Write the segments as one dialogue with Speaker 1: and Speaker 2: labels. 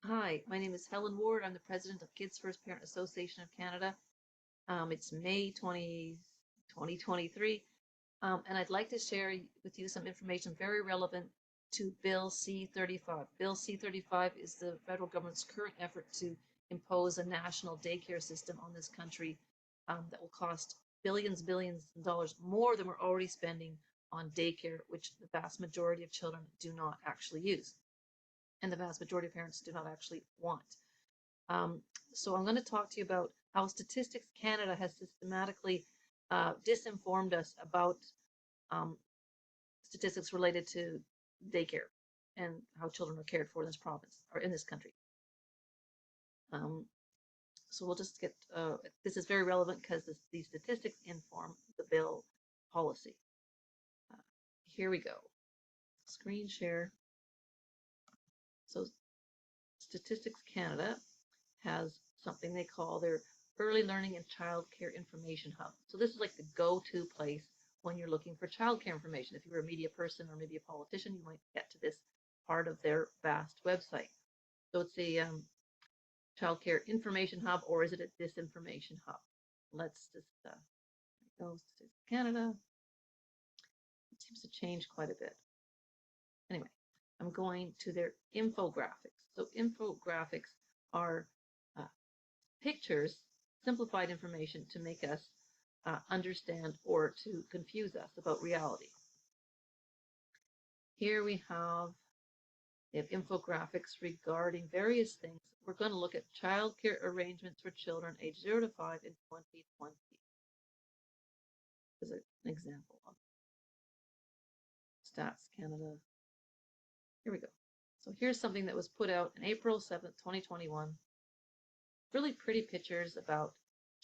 Speaker 1: Hi, my name is Helen Ward. I'm the president of Kids First Parent Association of Canada. It's May 2023, and I'd like to share with you some information very relevant to Bill C-35. Bill C-35 is the federal government's current effort to impose a national daycare system on this country that will cost billions of dollars more than we're already spending on daycare, which the vast majority of children do not actually use, and the vast majority of parents do not actually want. So I'm going to talk to you about how Statistics Canada has systematically disinformed us about statistics related to daycare and how children are cared for in this province or in this country. So we'll just get, this is very relevant because these statistics inform the bill policy. Here we go. Screen share. So Statistics Canada has something they call their Early Learning and Child Care Information Hub. So this is like the go-to place when you're looking for child care information. If you're a media person or maybe a politician, you might get to this part of their vast website. So it's a child care information hub, or is it a disinformation hub? Let's just go to Canada. It seems to change quite a bit. Anyway, I'm going to their infographics. So infographics are pictures, simplified information to make us understand or to confuse us about reality. Here we have infographics regarding various things. We're going to look at childcare arrangements for children aged 0 to 5 in 2020 as an example of Stats Canada. Here we go. So here's something that was put out on April 7th, 2021. Really pretty pictures about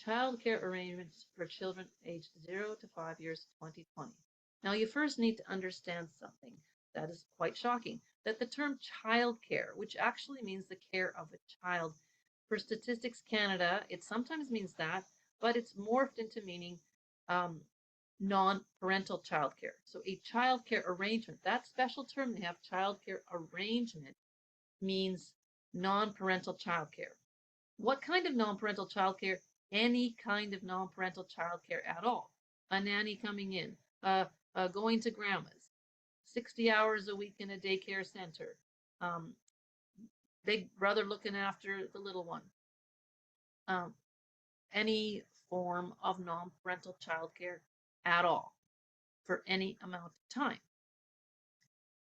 Speaker 1: childcare arrangements for children aged 0 to 5 years, 2020. Now, you first need to understand something that is quite shocking, that the term childcare, which actually means the care of a child, for Statistics Canada, it sometimes means that, but it's morphed into meaning non-parental childcare. So a childcare arrangement, that special term they have, childcare arrangement, means non-parental childcare. What kind of non-parental childcare? Any kind of non-parental childcare at all. A nanny coming in, going to grandma's, 60 hours a week in a daycare center, big brother looking after the little one. Any form of non-parental childcare at all for any amount of time.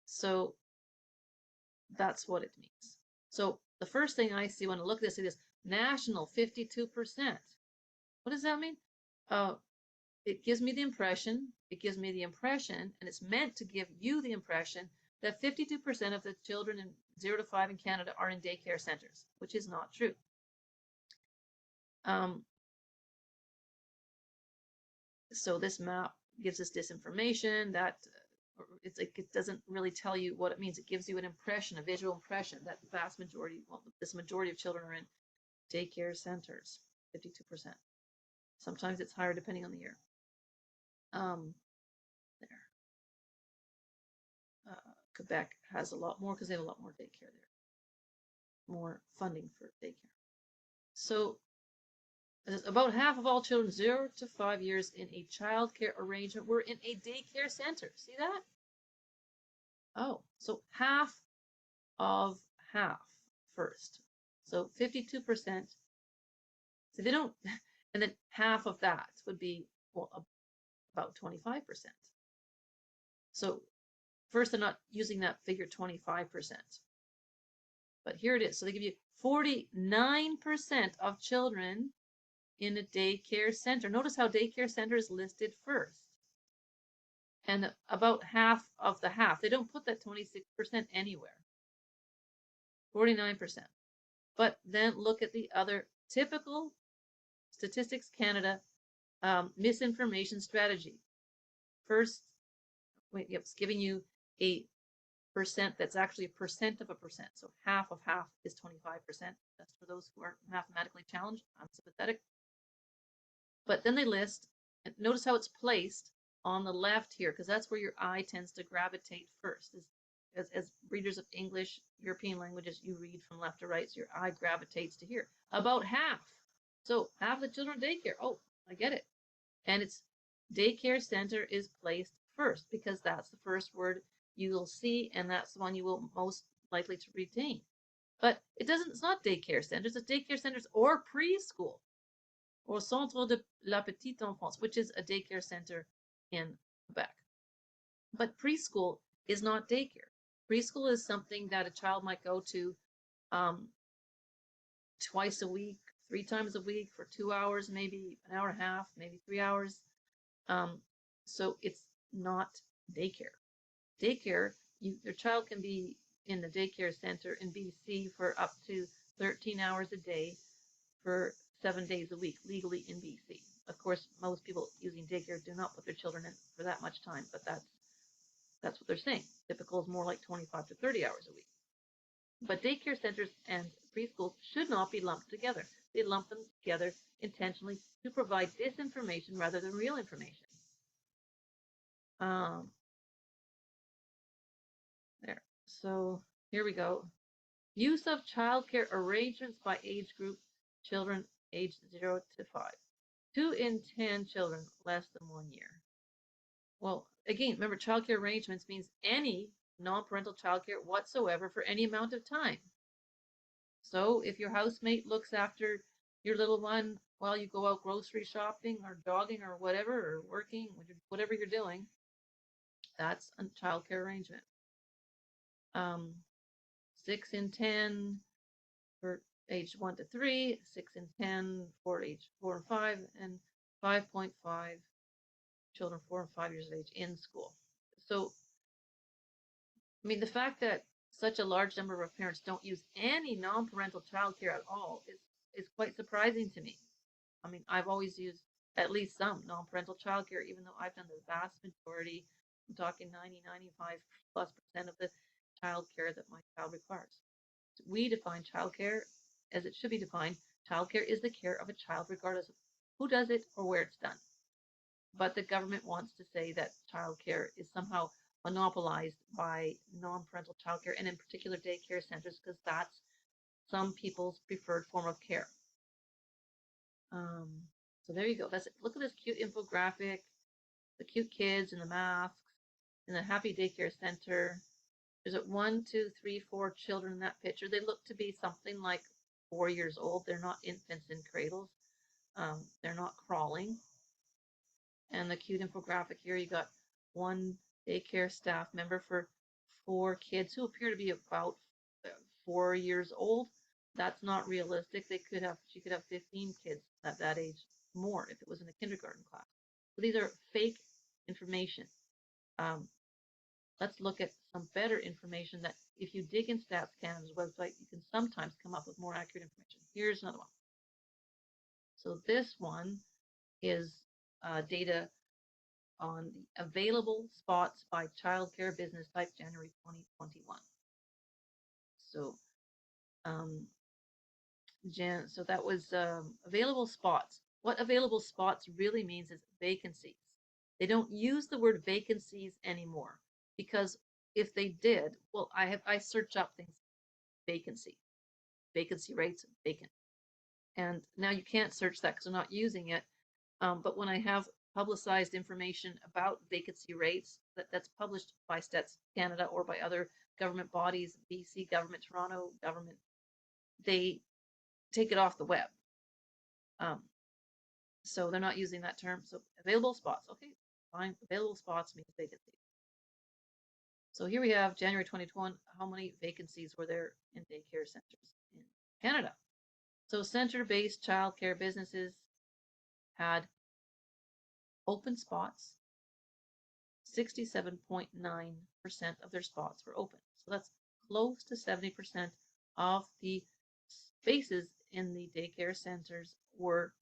Speaker 1: So that's what it means. So the first thing I see when I look at this is national 52%. What does that mean? It gives me the impression, and it's meant to give you the impression that 52% of the children in 0 to 5 in Canada are in daycare centers, which is not true. So this map gives us disinformation that it's like it doesn't really tell you what it means. It gives you an impression, a visual impression that the vast majority, well, this majority of children are in daycare centers, 52%. Sometimes it's higher depending on the year. There. Quebec has a lot more because they have a lot more daycare there. More funding for daycare. So about half of all children 0 to 5 years in a child care arrangement were in a daycare center. See that? Oh, so half of half first. So 52%. So they don't, and then half of that would be, well, about 25%. So first, they're not using that figure 25%. But here it is. So they give you 49% of children in a daycare center. Notice how daycare center is listed first. And about half of the half. They don't put that 26% anywhere. 49%. But then look at the other typical Statistics Canada misinformation strategy. First, it's giving you a percent that's actually a percent of a percent. So half of half is 25%. That's for those who are mathematically challenged. I'm sympathetic. But then they list, and notice how it's placed on the left here, because that's where your eye tends to gravitate first, is as readers of English, European languages, you read from left to right, so your eye gravitates to here. About half. So half the children daycare. Oh, I get it. And it's daycare center is placed first because that's the first word you will see, and that's the one you will most likely to retain. But it's not daycare centers, it's daycare centers or preschool, or Centre de la Petite Enfance, which is a daycare center in Quebec. But preschool is not daycare. Preschool is something that a child might go to twice a week, 3 times a week for 2 hours, maybe an hour and a half, maybe 3 hours. So it's not daycare. Daycare, your child can be in the daycare center in BC for up to 13 hours a day for 7 days a week, legally in BC. Of course, most people using daycare do not put their children in for that much time, but that's what they're saying. Typical is more like 25 to 30 hours a week. But daycare centers and preschools should not be lumped together. They lump them together intentionally to provide disinformation rather than real information. There. So here we go. Use of childcare arrangements by age group, children aged 0 to 5. 2 in 10 children less than 1 year. Well, again, remember, childcare arrangements means any non-parental childcare whatsoever for any amount of time. So if your housemate looks after your little one while you go out grocery shopping or jogging or whatever, or working, whatever you're doing, that's a childcare arrangement. 6 in 10 for age 1 to 3, 6 in 10 for age 4 and 5, and 5.5 children 4 and 5 years of age in school. So, I mean, the fact that such a large number of parents don't use any non-parental childcare at all is quite surprising to me. I mean, I've always used at least some non-parental childcare, even though I've done the vast majority. I'm talking 90-95+% of the childcare that my child requires. We define childcare as it should be defined. Childcare is the care of a child regardless of who does it or where it's done. But the government wants to say that childcare is somehow monopolized by non-parental childcare, and in particular daycare centers, because that's some people's preferred form of care. So there you go. That's it. Look at this cute infographic, the cute kids in the masks in the happy daycare center. There's 1, 2, 3, 4 children in that picture. They look to be something like 4 years old. They're not infants in cradles. They're not crawling. And the cute infographic here, you got one daycare staff member for 4 kids who appear to be about 4 years old. That's not realistic. She could have 15 kids at that age, more if it was in a kindergarten class. So these are fake information. Let's look at some better information that if you dig in Stats Canada's website, you can sometimes come up with more accurate information. Here's another one. So this one is data on the available spots by childcare business type January 2021. So so that was available spots. What available spots really means is vacancies. They don't use the word vacancies anymore, because if they did, well, I search up things, vacancy rates, vacant, and now you can't search that because I'm not using it. But when I have publicized information about vacancy rates that's published by Stats Canada or by other government bodies, BC government, Toronto government, they take it off the web. So they're not using that term. So available spots, okay, fine. Available spots means vacancies. So here we have January 2021. How many vacancies were there in daycare centers in Canada? So center-based childcare businesses had open spots. 67.9% of their spots were open. So that's close to 70% of the spaces in the daycare centers were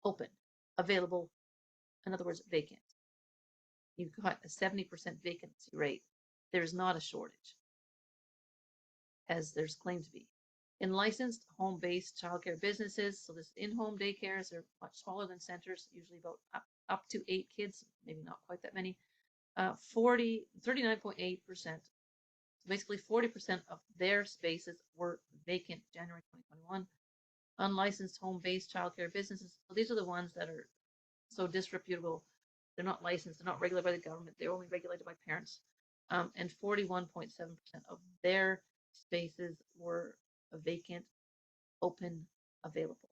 Speaker 1: open, available, in other words, vacant. You've got a 70% vacancy rate. There's not a shortage, as there's claimed to be. In licensed home-based childcare businesses, so this in-home daycares are much smaller than centers, usually about up to 8 kids, maybe not quite that many. 39.8%, Basically, 40% of their spaces were vacant January 2021. Unlicensed home-based childcare businesses. So these are the ones that are so disreputable. They're not licensed. They're not regulated by the government. They're only regulated by parents. And 41.7% of their spaces were vacant, open, available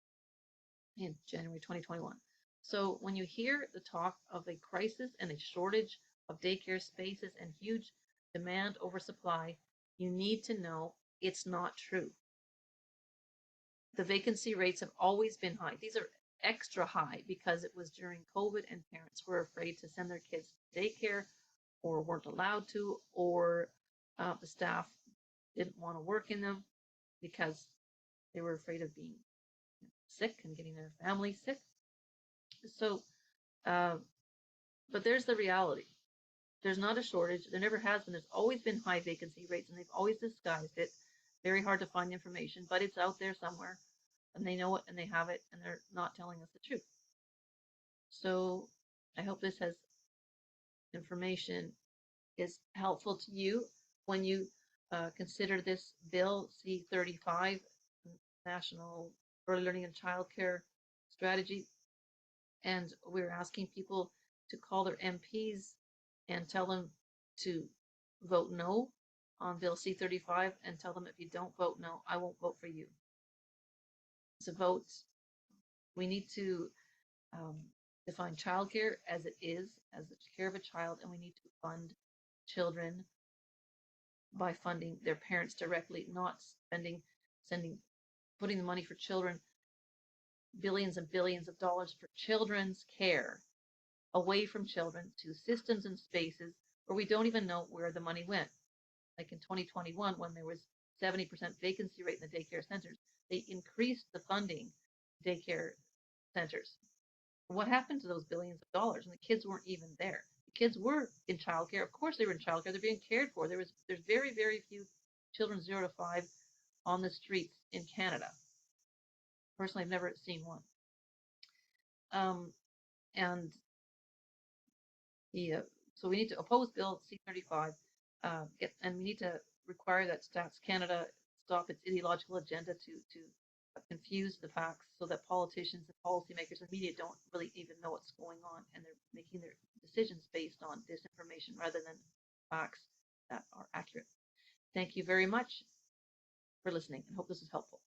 Speaker 1: in January 2021. So when you hear the talk of a crisis and a shortage of daycare spaces and huge demand over supply, you need to know it's not true. The vacancy rates have always been high. These are extra high because it was during COVID and parents were afraid to send their kids to daycare or weren't allowed to, or the staff didn't want to work in them because they were afraid of being sick and getting their family sick. So, but there's the reality. There's not a shortage. There never has been. There's always been high vacancy rates, and they've always disguised it. Very hard to find information, but it's out there somewhere, and they know it, and they have it, and they're not telling us the truth. So I hope this has information is helpful to you when you consider this bill C-35, National Early Learning and Childcare Strategy. And we're asking people to call their MPs and tell them to vote no on Bill C-35 and tell them if you don't vote no, I won't vote for you. It's a vote. We need to define childcare as it is, as the care of a child, and we need to fund children by funding their parents directly, not putting the money for children, billions and billions of dollars for children's care, away from children to systems and spaces where we don't even know where the money went. Like in 2021, when there was 70% vacancy rate in the daycare centers, they increased the funding daycare centers. What happened to those billions of dollars? And the kids weren't even there. The kids were in childcare. Of course, they were in childcare. They're being cared for. There's very, very few children 0 to 5 on the streets in Canada. Personally, I've never seen one. And so we need to oppose Bill C-35, and we need to require that Stats Canada stop its ideological agenda to confuse the facts so that politicians and policymakers and media don't really even know what's going on, and they're making their decisions based on disinformation rather than facts that are accurate. Thank you very much for listening, and hope this is helpful.